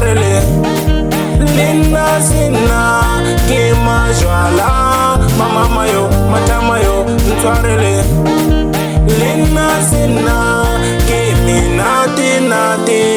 ntshwarele Lena sena ke majwala mama yo matama yo ntshwarele Lena sena ke minati nati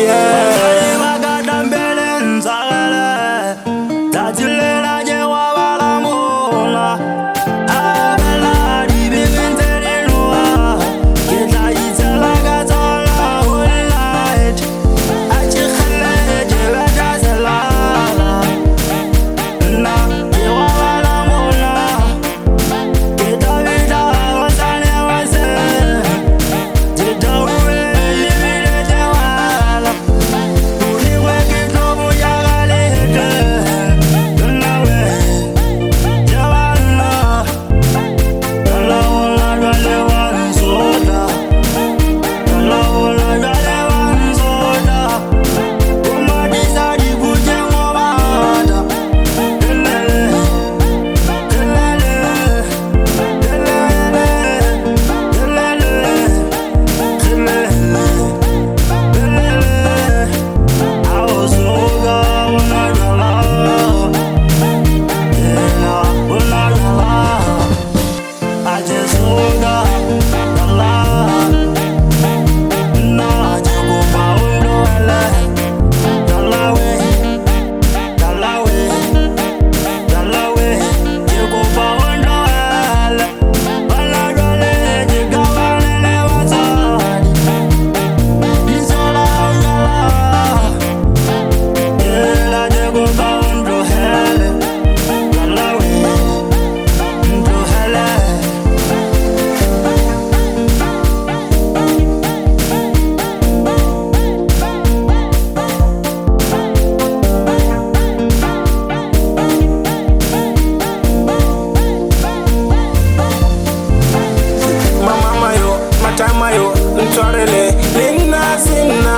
ntshwarele Lena sena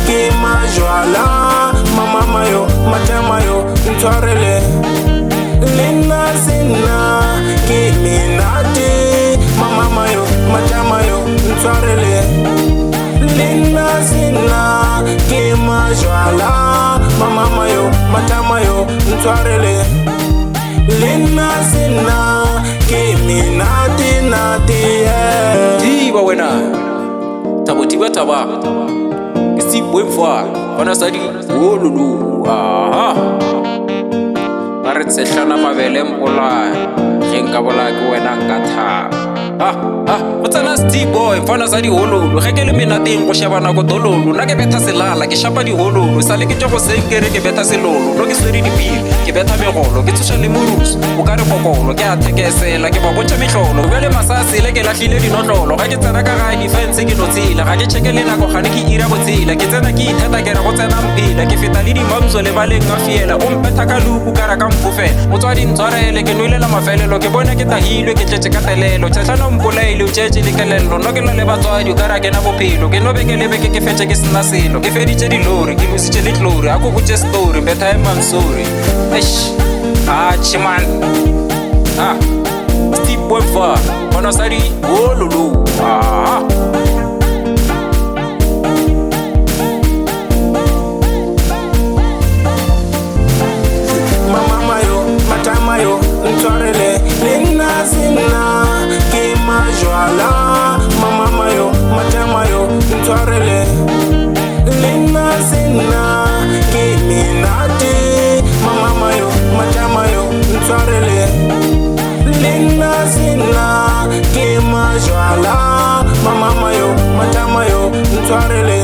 ke majwala mama yo matama yo ntshwarele Lena sena ke minati mama yo matama yo ntshwarele Lena sena ke majwala mama yo matama yo ntshwarele Lena sena ke minati nati Diba wena Tabo tiba taba Isi bwemfa Wana sadi Olulu Aha Baret se hlana mabele mpola Genka bola ke wena nkatha Motsana Steve boy Fana sa di hololo Ge ke le menateng go shebana go tololo Na ke betha selala Ke shapa di hololo Sa le ke tšwa go senkere ke betha selolo No ke swere di pili Ke betha megolo Ke tsoša le morusu O ka re kokolo Ke a thekesela Ke ba bontša mehlolo Bjale masasele Ke lahlile dinotlolo Ga ke tsena ka ga defense ke no tsela Ga ke tšheke le nako Gane ke ira botsela Ke tsena ke itheta Ke re go tsena mpila Ke feta le dimamso le baleng a fiela O mpetha ka luku Ka ra ka mpofela Motswadi ntshwarele Ke noilela mafelelo Ke bona ke tahilwe Ke tletše ka telelo Tšhatlhana mpolaile o tšetše le kelello No ke le batswadi o ka ra kena bophelo Ke no beke le beke ke fetše ke sena selo Ke feditše dilori Ke lositše le tlori A ko botše story Betha eman sorry Atšhe man Steve Bwemfa Bona sadi Olulu mama yo matama yo ntshwarele Lena sena ke majwala mama yo matama yo ntshwarele Lena sena ke minati mama yo matama yo ntshwarele Lena sena ke majwala mama yo matama yo ntshwarele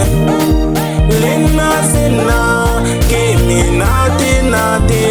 Lena sena ke minati nati